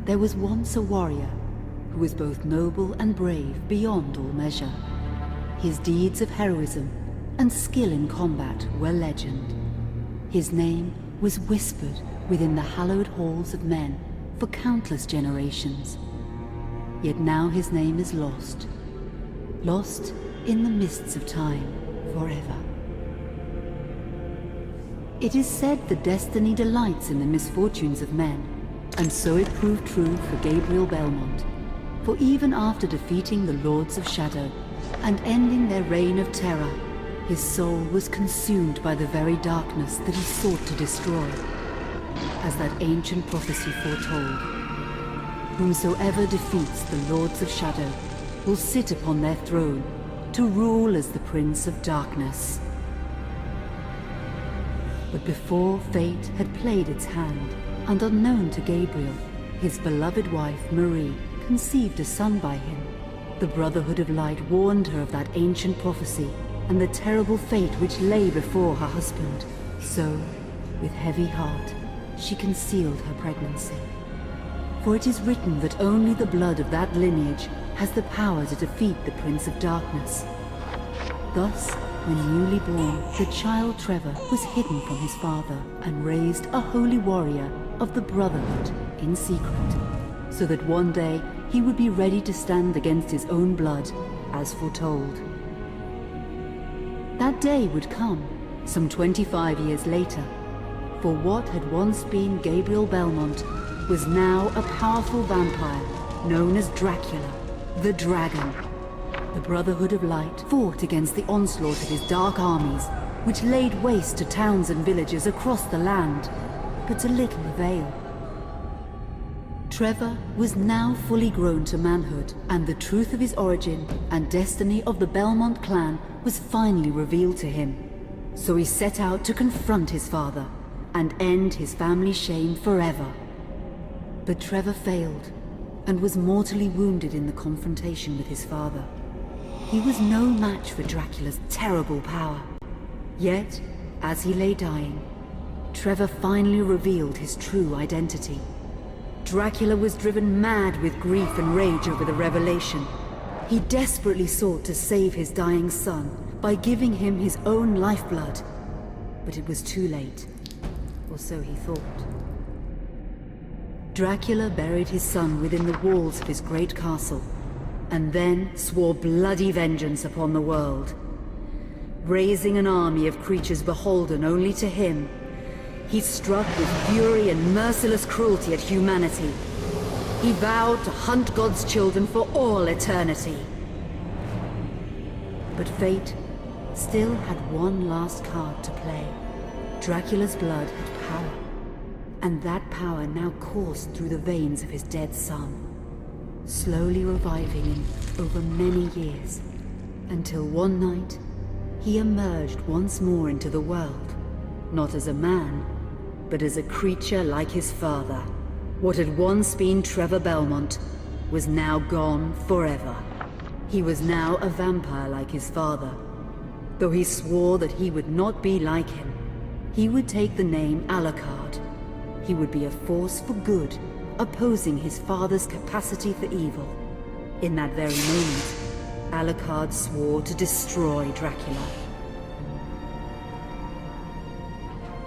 There was once a warrior who was both noble and brave beyond all measure. His deeds of heroism and skill in combat were legend. His name was whispered within the hallowed halls of men for countless generations. Yet now his name is lost. Lost in the mists of time forever. It is said that destiny delights in the misfortunes of men, and so it proved true for Gabriel Belmont. For even after defeating the Lords of Shadow and ending their reign of terror, his soul was consumed by the very darkness that he sought to destroy. As that ancient prophecy foretold, whomsoever defeats the Lords of Shadow will sit upon their throne to rule as the Prince of Darkness. But before fate had played its hand, and unknown to Gabriel, his beloved wife Marie conceived a son by him. The Brotherhood of Light warned her of that ancient prophecy and the terrible fate which lay before her husband. So, with heavy heart, she concealed her pregnancy. For it is written that only the blood of that lineage has the power to defeat the Prince of Darkness. Thus, when newly born, the child Trevor was hidden from his father and raised a holy warrior of the Brotherhood in secret, so that one day he would be ready to stand against his own blood, as foretold. That day would come, some 25 years later, for what had once been Gabriel Belmont was now a powerful vampire known as Dracula, the Dragon. The Brotherhood of Light fought against the onslaught of his dark armies, which laid waste to towns and villages across the land, but to little avail. Trevor was now fully grown to manhood, and the truth of his origin and destiny of the Belmont clan was finally revealed to him. So he set out to confront his father and end his family's shame forever. But Trevor failed and was mortally wounded in the confrontation with his father. He was no match for Dracula's terrible power. Yet, as he lay dying, Trevor finally revealed his true identity. Dracula was driven mad with grief and rage over the revelation. He desperately sought to save his dying son by giving him his own lifeblood. But it was too late, or so he thought. Dracula buried his son within the walls of his great castle, and then swore bloody vengeance upon the world. Raising an army of creatures beholden only to him, he struck with fury and merciless cruelty at humanity. He vowed to hunt God's children for all eternity. But fate still had one last card to play. Dracula's blood had power, and that power now coursed through the veins of his dead son, slowly reviving him over many years, until one night he emerged once more into the world, not as a man, but as a creature like his father. What had once been Trevor Belmont was now gone forever. He was now a vampire like his father. Though he swore that he would not be like him, he would take the name Alucard. He would be a force for good, opposing his father's capacity for evil. In that very moment, Alucard swore to destroy Dracula.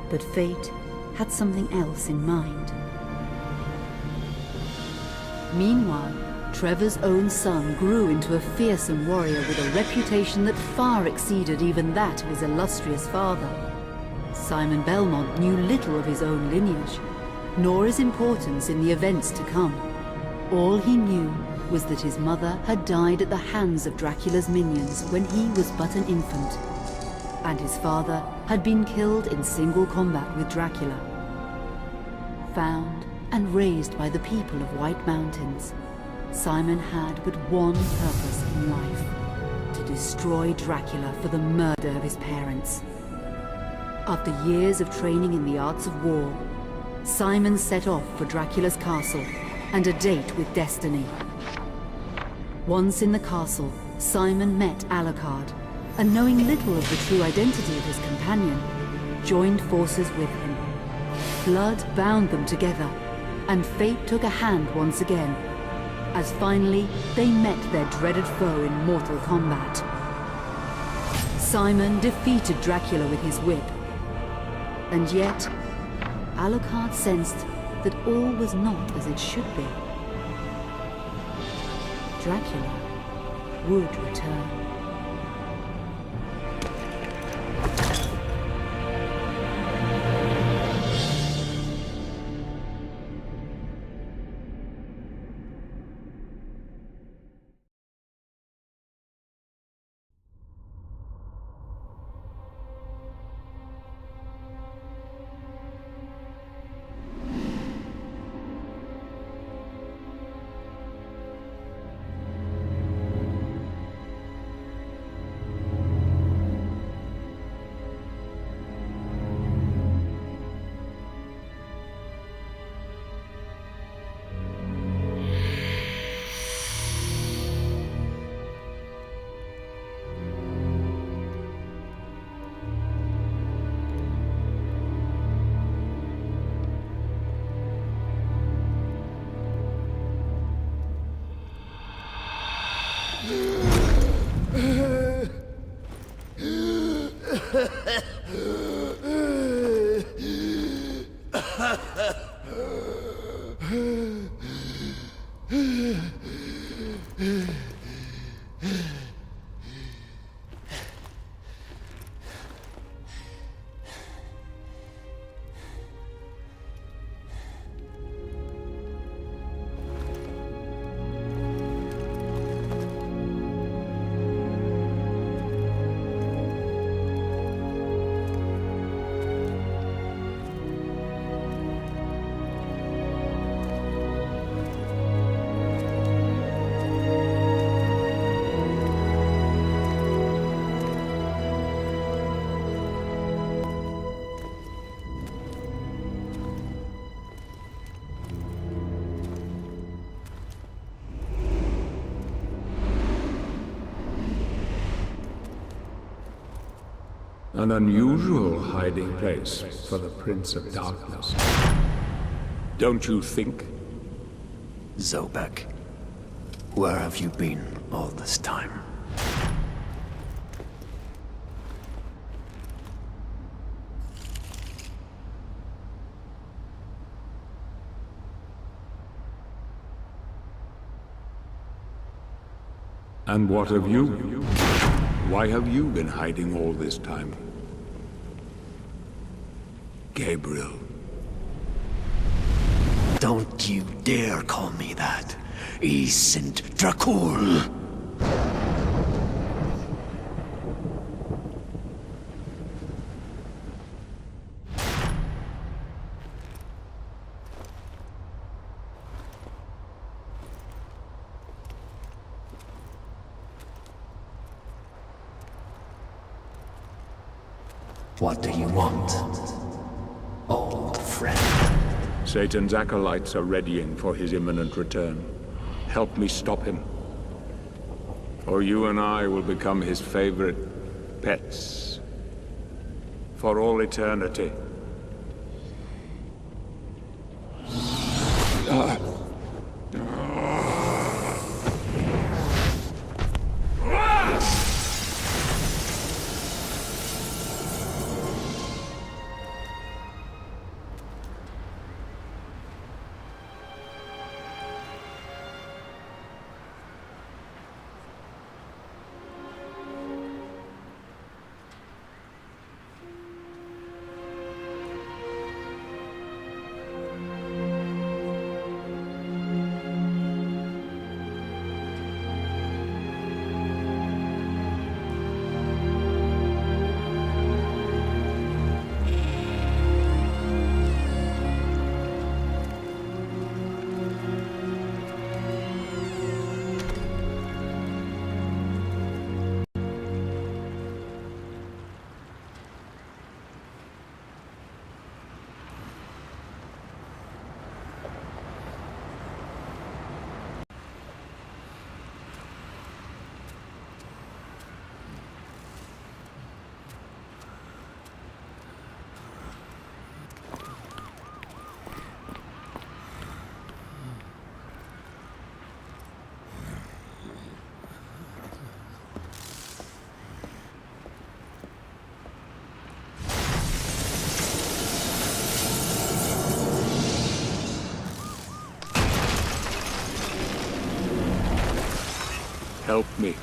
But fate had something else in mind. Meanwhile, Trevor's own son grew into a fearsome warrior with a reputation that far exceeded even that of his illustrious father. Simon Belmont knew little of his own lineage, nor his importance in the events to come. All he knew was that his mother had died at the hands of Dracula's minions when he was but an infant, and his father had been killed in single combat with Dracula. Found and raised by the people of White Mountains, Simon had but one purpose in life: to destroy Dracula for the murder of his parents. After years of training in the arts of war, Simon set off for Dracula's castle and a date with destiny. Once in the castle, Simon met Alucard, and knowing little of the true identity of his companion, joined forces with him. Blood bound them together, And fate took a hand once again, as finally they met their dreaded foe in mortal combat. Simon defeated Dracula with his whip. And yet, Alucard sensed that all was not as it should be. Dracula would return. An unusual hiding place for the Prince of Darkness. Don't you think? Zobek, where have you been all this time? And what of you? Why have you been hiding all this time? Gabriel. Don't you dare call me that. I sind Dracula. What do you want, old friend? Satan's acolytes are readying for his imminent return. Help me stop him. Or you and I will become his favorite pets. For all eternity. Help me,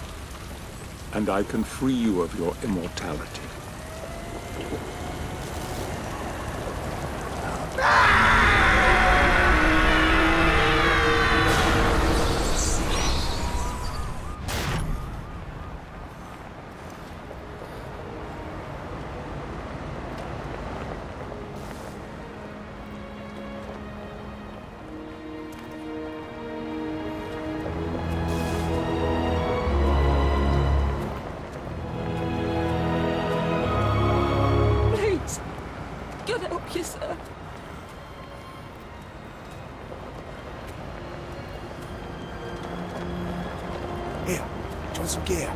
and I can free you of your immortality. Please, God help you, sir. Here, join some gear.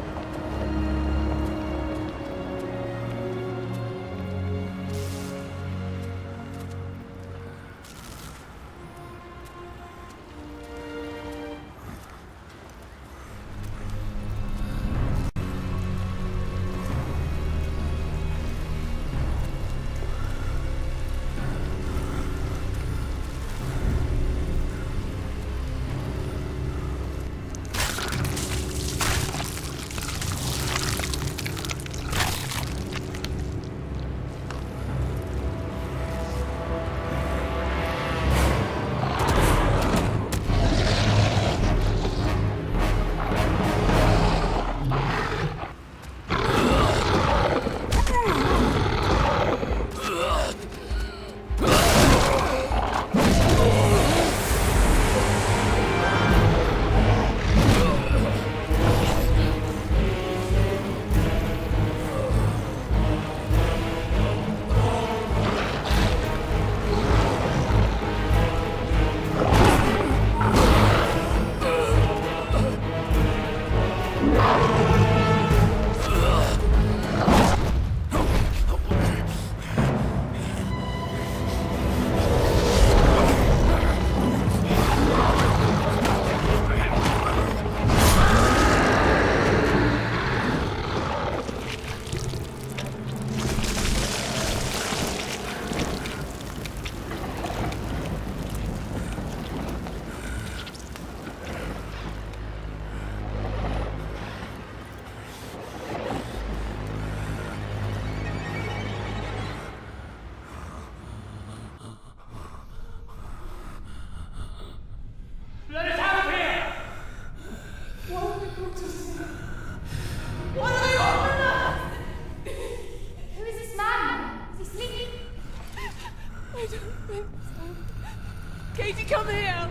Katie, come here!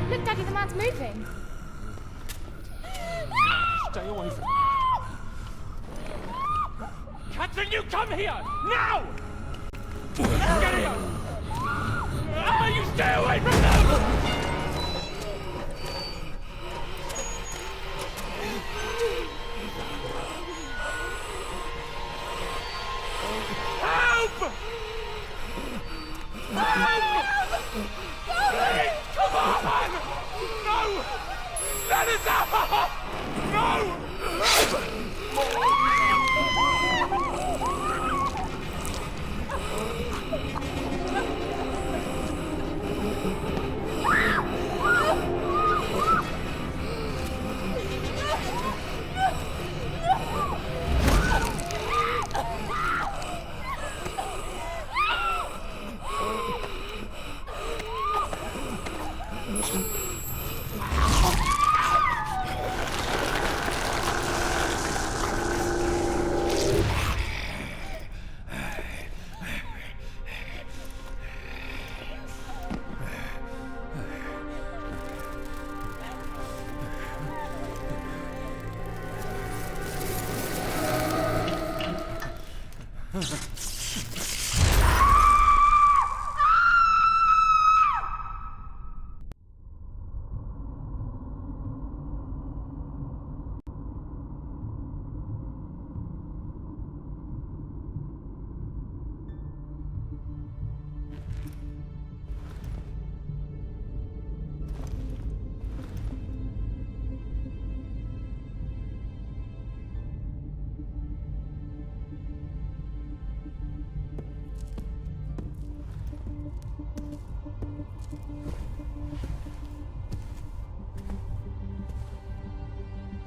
Look, Daddy, the man's moving. Stay away from me. Catherine, you come here! Now! Get here! You stay away from them! Help! Help! Please, come on! No! Let us out! No!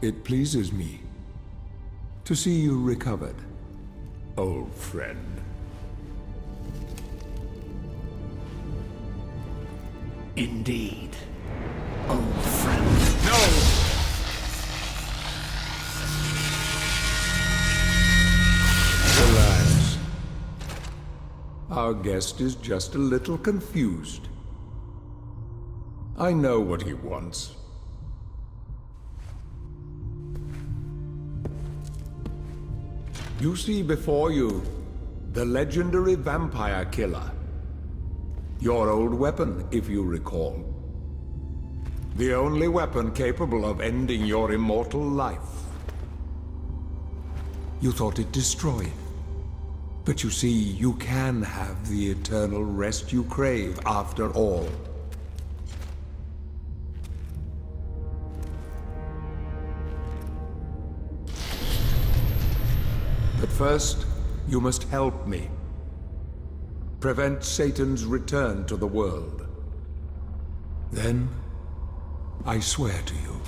It pleases me to see you recovered, old friend. Indeed, old friend. No! Relax. Our guest is just a little confused. I know what he wants. You see before you the legendary vampire killer. Your old weapon, if you recall. The only weapon capable of ending your immortal life. You thought it destroyed. But you see, you can have the eternal rest you crave after all. But first, you must help me. Prevent Satan's return to the world. Then, I swear to you,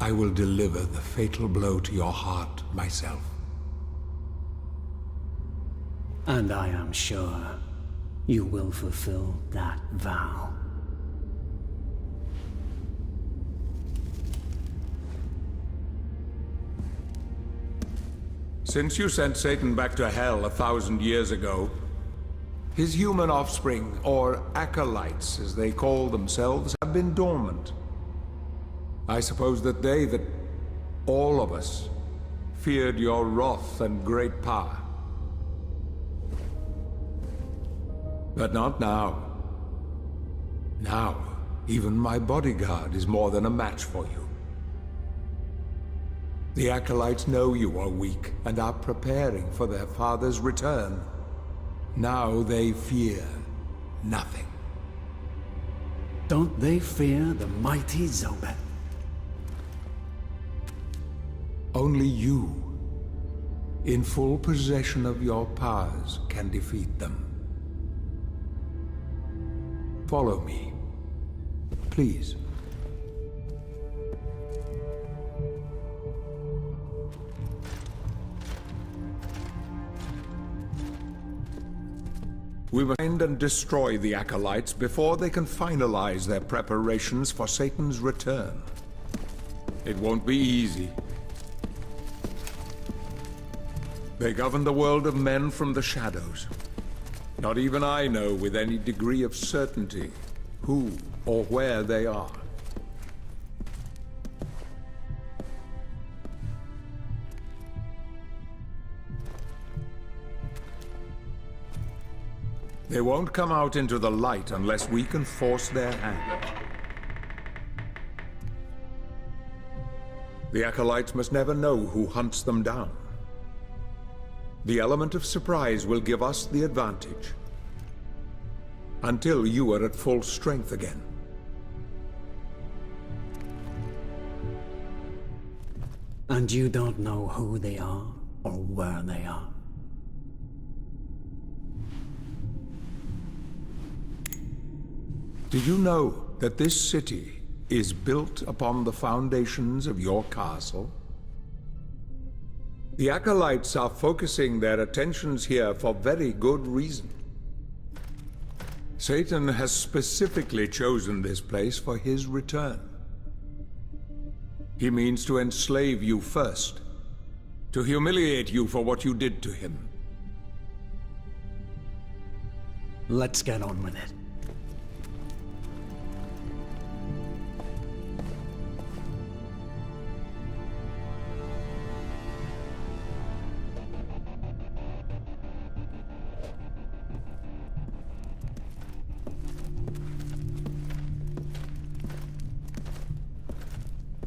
I will deliver the fatal blow to your heart myself. And I am sure you will fulfill that vow. Since you sent Satan back to hell 1,000 years ago, his human offspring, or acolytes as they call themselves, have been dormant. I suppose that all of us, feared your wrath and great power. But not now. Now, even my bodyguard is more than a match for you. The acolytes know you are weak and are preparing for their father's return. Now they fear nothing. Don't they fear the mighty Zobek? Only you, in full possession of your powers, can defeat them. Follow me, please. We must find and destroy the acolytes before they can finalize their preparations for Satan's return. It won't be easy. They govern the world of men from the shadows. Not even I know with any degree of certainty who or where they are. They won't come out into the light unless we can force their hand. The acolytes must never know who hunts them down. The element of surprise will give us the advantage. Until you are at full strength again. And you don't know who they are or where they are. Do you know that this city is built upon the foundations of your castle? The acolytes are focusing their attentions here for very good reason. Satan has specifically chosen this place for his return. He means to enslave you first, to humiliate you for what you did to him. Let's get on with it.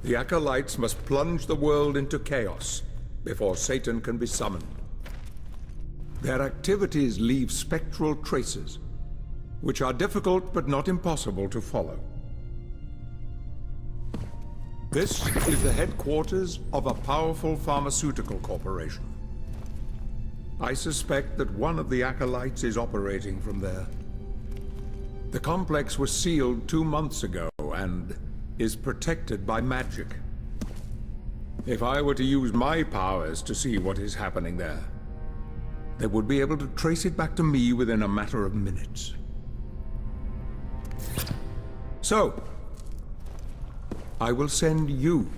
The acolytes must plunge the world into chaos before Satan can be summoned. Their activities leave spectral traces, which are difficult but not impossible to follow. This is the headquarters of a powerful pharmaceutical corporation. I suspect that one of the acolytes is operating from there. The complex was sealed 2 months ago and is protected by magic. If I were to use my powers to see what is happening there, they would be able to trace it back to me within a matter of minutes. So, I will send you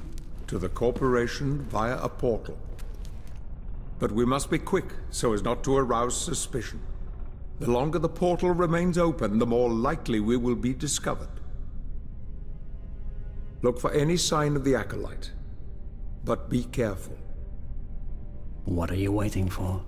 to the corporation via a portal. But we must be quick so as not to arouse suspicion. The longer the portal remains open, the more likely we will be discovered. Look for any sign of the Acolyte, but be careful. What are you waiting for?